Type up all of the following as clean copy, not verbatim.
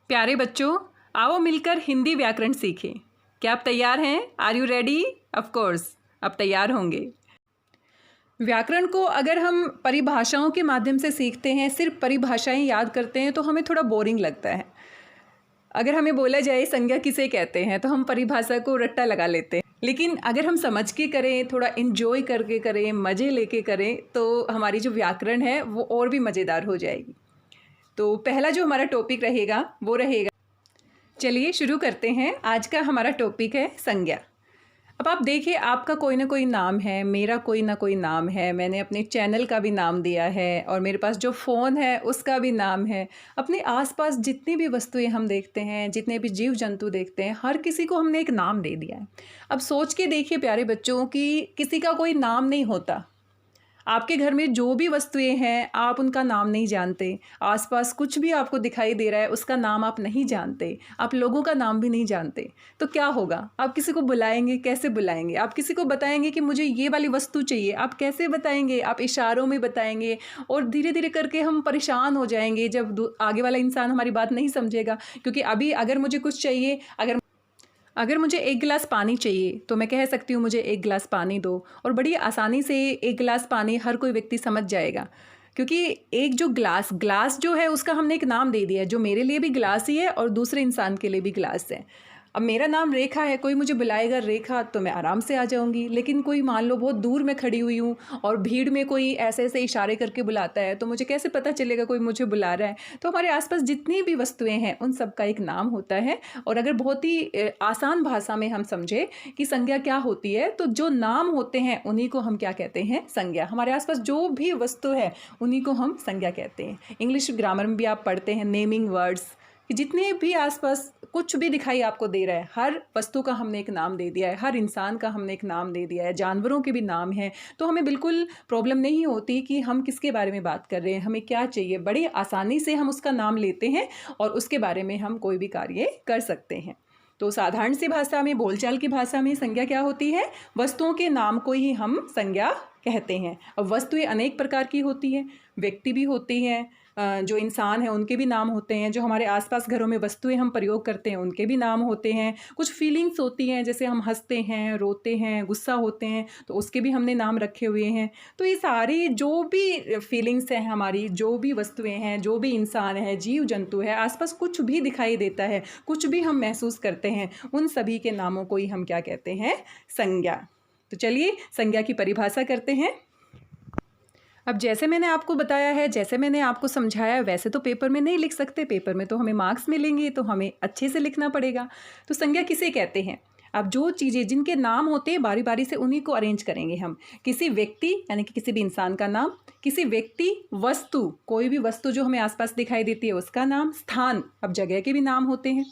प्यारे बच्चों, आओ मिलकर हिंदी व्याकरण सीखें। क्या आप तैयार हैं? Are you ready? Of course आप तैयार होंगे। व्याकरण को अगर हम परिभाषाओं के माध्यम से सीखते हैं, सिर्फ परिभाषाएं याद करते हैं तो हमें थोड़ा बोरिंग लगता है। अगर हमें बोला जाए संज्ञा किसे कहते हैं तो हम परिभाषा को रट्टा लगा लेते हैं, लेकिन अगर हम समझ के करें, थोड़ा इन्जॉय करके करें, मज़े लेके करें तो हमारी जो व्याकरण है वो और भी मज़ेदार हो जाएगी। तो पहला जो हमारा टॉपिक रहेगा वो रहेगा, चलिए शुरू करते हैं। आज का हमारा टॉपिक है संज्ञा। अब आप देखिए, आपका कोई ना कोई नाम है, मेरा कोई ना कोई नाम है, मैंने अपने चैनल का भी नाम दिया है और मेरे पास जो फ़ोन है उसका भी नाम है। अपने आसपास जितनी भी वस्तुएं हम देखते हैं, जितने भी जीव जंतु देखते हैं, हर किसी को हमने एक नाम दे दिया है। अब सोच के देखिए प्यारे बच्चों कि किसी का कोई नाम नहीं होता। आपके घर में जो भी वस्तुएं हैं आप उनका नाम नहीं जानते, आसपास कुछ भी आपको दिखाई दे रहा है उसका नाम आप नहीं जानते, आप लोगों का नाम भी नहीं जानते, तो क्या होगा? आप किसी को बुलाएंगे, कैसे बुलाएंगे? आप किसी को बताएंगे कि मुझे ये वाली वस्तु चाहिए, आप कैसे बताएंगे? आप इशारों में बताएंगे और धीरे धीरे करके हम परेशान हो जाएंगे जब आगे वाला इंसान हमारी बात नहीं समझेगा। क्योंकि अभी अगर मुझे कुछ चाहिए, अगर मुझे एक गिलास पानी चाहिए तो मैं कह सकती हूँ मुझे एक गिलास पानी दो, और बड़ी आसानी से एक गिलास पानी हर कोई व्यक्ति समझ जाएगा। क्योंकि एक जो ग्लास जो है उसका हमने एक नाम दे दिया है, जो मेरे लिए भी गिलास ही है और दूसरे इंसान के लिए भी गिलास है। अब मेरा नाम रेखा है, कोई मुझे बुलाएगा रेखा तो मैं आराम से आ जाऊंगी, लेकिन कोई मान लो बहुत दूर में खड़ी हुई हूँ और भीड़ में कोई ऐसे ऐसे इशारे करके बुलाता है तो मुझे कैसे पता चलेगा कोई मुझे बुला रहा है? तो हमारे आसपास जितनी भी वस्तुएं हैं उन सब का एक नाम होता है। और अगर बहुत ही आसान भाषा में हम समझे कि संज्ञा क्या होती है, तो जो नाम होते हैं उन्हीं को हम क्या कहते हैं? संज्ञा। हमारे आसपास जो भी वस्तु है उन्हीं को हम संज्ञा कहते हैं। इंग्लिश ग्रामर में भी आप पढ़ते हैं नेमिंग वर्ड्स, कि जितने भी आसपास कुछ भी दिखाई आपको दे रहा है, हर वस्तु का हमने एक नाम दे दिया है, हर इंसान का हमने एक नाम दे दिया है, जानवरों के भी नाम हैं। तो हमें बिल्कुल प्रॉब्लम नहीं होती कि हम किसके बारे में बात कर रहे हैं, हमें क्या चाहिए। बड़ी आसानी से हम उसका नाम लेते हैं और उसके बारे में हम कोई भी कार्य कर सकते हैं। तो साधारण सी भाषा में, बोलचाल की भाषा में संज्ञा क्या होती है? वस्तुओं के नाम को ही हम संज्ञा कहते हैं। अब वस्तुएं अनेक प्रकार की होती हैं, व्यक्ति भी होती हैं, जो इंसान है उनके भी नाम होते हैं, जो हमारे आसपास घरों में वस्तुएं हम प्रयोग करते हैं उनके भी नाम होते हैं। कुछ फीलिंग्स होती हैं, जैसे हम हंसते हैं, रोते हैं, गुस्सा होते हैं तो उसके भी हमने नाम रखे हुए हैं। तो ये सारी जो भी फीलिंग्स हैं हमारी, जो भी वस्तुएं हैं, जो भी इंसान है, जीव जंतु है, आसपास कुछ भी दिखाई देता है, कुछ भी हम महसूस करते हैं, उन सभी के नामों को ही हम क्या कहते हैं? संज्ञा। तो चलिए संज्ञा की परिभाषा करते हैं। अब जैसे मैंने आपको बताया है, जैसे मैंने आपको समझाया, वैसे तो पेपर में नहीं लिख सकते, पेपर में तो हमें मार्क्स मिलेंगे, तो हमें अच्छे से लिखना पड़ेगा। तो संज्ञा किसे कहते हैं? अब जो चीज़ें जिनके नाम होते हैं बारी बारी से उन्हीं को अरेंज करेंगे हम। किसी व्यक्ति यानी कि किसी भी इंसान का नाम, किसी व्यक्ति, वस्तु, कोई भी वस्तु जो हमें आसपास दिखाई देती है उसका नाम, स्थान, अब जगह के भी नाम होते हैं,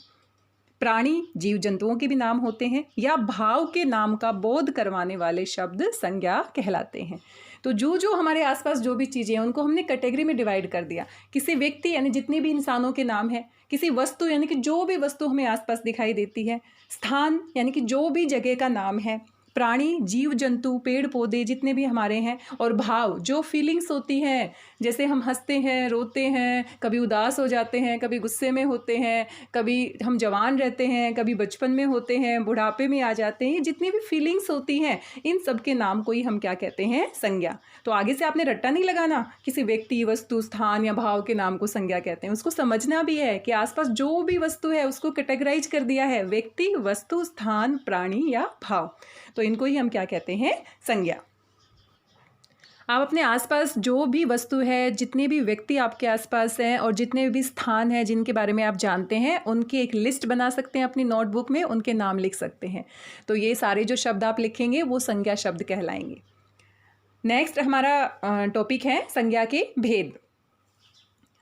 प्राणी, जीव जंतुओं के भी नाम होते हैं, या भाव के नाम का बोध करवाने वाले शब्द संज्ञा कहलाते हैं। तो जो जो हमारे आसपास जो भी चीज़ें हैं उनको हमने कैटेगरी में डिवाइड कर दिया। किसी व्यक्ति यानी जितने भी इंसानों के नाम हैं, किसी वस्तु यानी कि जो भी वस्तु हमें आसपास दिखाई देती है, स्थान यानी कि जो भी जगह का नाम है, प्राणी, जीव जंतु, पेड़ पौधे जितने भी हमारे हैं, और भाव, जो फीलिंग्स होती हैं, जैसे हम हंसते हैं, रोते हैं, कभी उदास हो जाते हैं, कभी गुस्से में होते हैं, कभी हम जवान रहते हैं, कभी बचपन में होते हैं, बुढ़ापे में आ जाते हैं, जितनी भी फीलिंग्स होती हैं इन सब के नाम को ही हम क्या कहते हैं? संज्ञा। तो आगे से आपने रट्टा नहीं लगाना, किसी व्यक्ति, वस्तु, स्थान या भाव के नाम को संज्ञा कहते हैं। उसको समझना भी है कि आसपास जो भी वस्तु है उसको कैटेगराइज कर दिया है, व्यक्ति, वस्तु, स्थान, प्राणी या भाव, तो इनको ही हम क्या कहते हैं? संज्ञा। आप अपने आसपास जो भी वस्तु है, जितने भी व्यक्ति आपके आसपास हैं और जितने भी स्थान हैं जिनके बारे में आप जानते हैं, उनकी एक लिस्ट बना सकते हैं अपनी नोटबुक में, उनके नाम लिख सकते हैं। तो ये सारे जो शब्द आप लिखेंगे वो संज्ञा शब्द कहलाएंगे। नेक्स्ट हमारा टॉपिक है संज्ञा के भेद।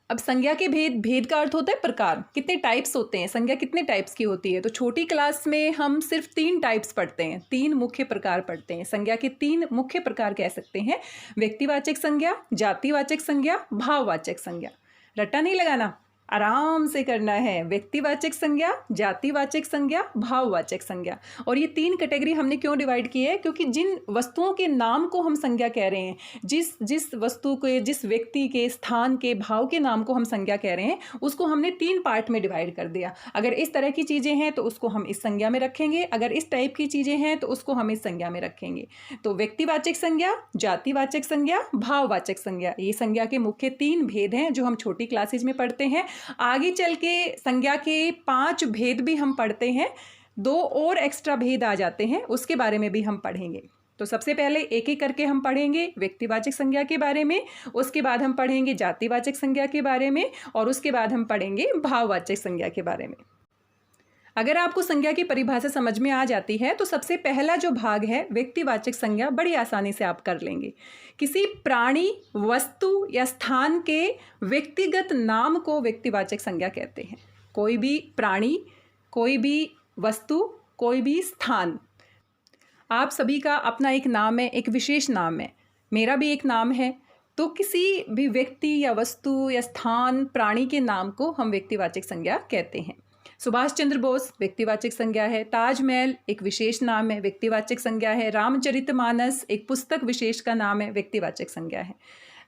अब संज्ञा के भेद का अर्थ होता है प्रकार। कितने टाइप्स होते हैं, संज्ञा कितने टाइप्स की होती है? तो छोटी क्लास में हम सिर्फ 3 टाइप्स पढ़ते हैं, 3 मुख्य प्रकार पढ़ते हैं। संज्ञा के 3 मुख्य प्रकार कह सकते हैं: व्यक्तिवाचक संज्ञा, जातिवाचक संज्ञा, भाववाचक संज्ञा। रट्टा नहीं लगाना, आराम से करना है। व्यक्तिवाचक संज्ञा, जातिवाचक संज्ञा, भाववाचक संज्ञा। और ये 3 कैटेगरी हमने क्यों डिवाइड की है? क्योंकि जिन वस्तुओं के नाम को हम संज्ञा कह रहे हैं, जिस वस्तु के, जिस व्यक्ति के, स्थान के, भाव के नाम को हम संज्ञा कह रहे हैं, उसको हमने 3 पार्ट में डिवाइड कर दिया। अगर इस तरह की चीज़ें हैं तो उसको हम इस संज्ञा में रखेंगे, अगर इस टाइप की चीज़ें हैं तो उसको हम इस संज्ञा में रखेंगे। तो व्यक्तिवाचक संज्ञा, जातिवाचक संज्ञा, भाववाचक संज्ञा, ये संज्ञा के मुख्य 3 भेद हैं जो हम छोटी क्लासेज में पढ़ते हैं। आगे चल के संज्ञा के 5 भेद भी हम पढ़ते हैं, 2 और एक्स्ट्रा भेद आ जाते हैं, उसके बारे में भी हम पढ़ेंगे। तो सबसे पहले एक एक करके हम पढ़ेंगे व्यक्तिवाचक संज्ञा के बारे में, उसके बाद हम पढ़ेंगे जातिवाचक संज्ञा के बारे में, और उसके बाद हम पढ़ेंगे भाववाचक संज्ञा के बारे में। अगर आपको संज्ञा की परिभाषा समझ में आ जाती है तो सबसे पहला जो भाग है व्यक्तिवाचक संज्ञा बड़ी आसानी से आप कर लेंगे। किसी प्राणी, वस्तु या स्थान के व्यक्तिगत नाम को व्यक्तिवाचक संज्ञा कहते हैं। कोई भी प्राणी, कोई भी वस्तु, कोई भी स्थान, आप सभी का अपना एक नाम है, एक विशेष नाम है, मेरा भी एक नाम है। तो किसी भी व्यक्ति या वस्तु या स्थान, प्राणी के नाम को हम व्यक्तिवाचक संज्ञा कहते हैं। सुभाष चंद्र बोस व्यक्तिवाचक संज्ञा है, ताजमहल एक विशेष नाम है, व्यक्तिवाचक संज्ञा है, रामचरितमानस एक पुस्तक विशेष का नाम है, व्यक्तिवाचक संज्ञा है।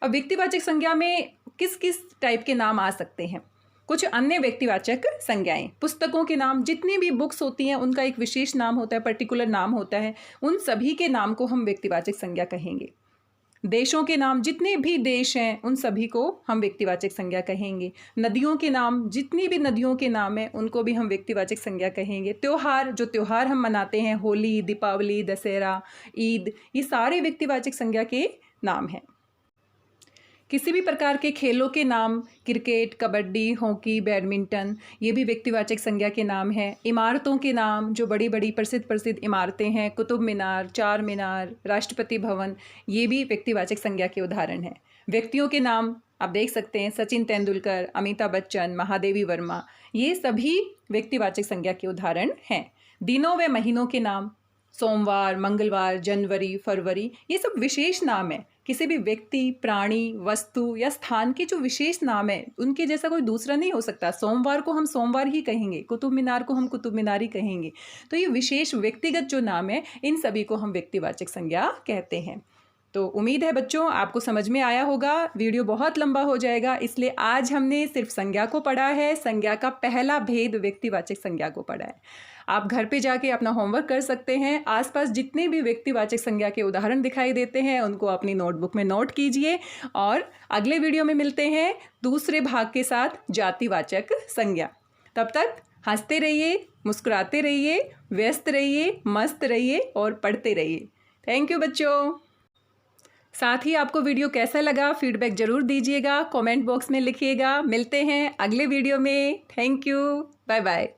अब व्यक्तिवाचक संज्ञा में किस किस टाइप के नाम आ सकते हैं? कुछ अन्य व्यक्तिवाचक संज्ञाएं, पुस्तकों के नाम, जितनी भी बुक्स होती हैं उनका एक विशेष नाम होता है, पर्टिकुलर नाम होता है, उन सभी के नाम को हम व्यक्तिवाचक संज्ञा कहेंगे। देशों के नाम, जितने भी देश हैं उन सभी को हम व्यक्तिवाचक संज्ञा कहेंगे। नदियों के नाम, जितनी भी नदियों के नाम हैं उनको भी हम व्यक्तिवाचक संज्ञा कहेंगे। त्योहार, जो त्योहार हम मनाते हैं, होली, दीपावली, दशहरा, ईद, ये सारे व्यक्तिवाचक संज्ञा के नाम हैं। किसी भी प्रकार के खेलों के नाम, क्रिकेट, कबड्डी, हॉकी, बैडमिंटन, ये भी व्यक्तिवाचक संज्ञा के नाम हैं। इमारतों के नाम, जो बड़ी बड़ी प्रसिद्ध इमारतें हैं, कुतुब मीनार, चार मीनार, राष्ट्रपति भवन, ये भी व्यक्तिवाचक संज्ञा के उदाहरण हैं। व्यक्तियों के नाम आप देख सकते हैं, सचिन तेंदुलकर, अमिताभ बच्चन, महादेवी वर्मा, ये सभी व्यक्तिवाचक संज्ञा के उदाहरण हैं। दिनों व महीनों के नाम, सोमवार, मंगलवार, जनवरी, फरवरी, ये सब विशेष नाम है। किसी भी व्यक्ति, प्राणी, वस्तु या स्थान के जो विशेष नाम है उनके जैसा कोई दूसरा नहीं हो सकता। सोमवार को हम सोमवार ही कहेंगे, कुतुब मीनार को हम कुतुब मीनार ही कहेंगे। तो ये विशेष व्यक्तिगत जो नाम है, इन सभी को हम व्यक्तिवाचक संज्ञा कहते हैं। तो उम्मीद है बच्चों आपको समझ में आया होगा। वीडियो बहुत लंबा हो जाएगा, इसलिए आज हमने सिर्फ संज्ञा को पढ़ा है। संज्ञा का पहला भेद व्यक्तिवाचक संज्ञा को पढ़ा है। आप घर पे जाके अपना होमवर्क कर सकते हैं। आसपास जितने भी व्यक्तिवाचक संज्ञा के उदाहरण दिखाई देते हैं उनको अपनी नोटबुक में नोट कीजिए, और अगले वीडियो में मिलते हैं दूसरे भाग के साथ, जातिवाचक संज्ञा। तब तक हंसते रहिए, मुस्कुराते रहिए, व्यस्त रहिए, मस्त रहिए और पढ़ते रहिए। थैंक यू बच्चों। साथ ही आपको वीडियो कैसा लगा फीडबैक ज़रूर दीजिएगा, कमेंट बॉक्स में लिखिएगा। मिलते हैं अगले वीडियो में। Thank you, bye bye.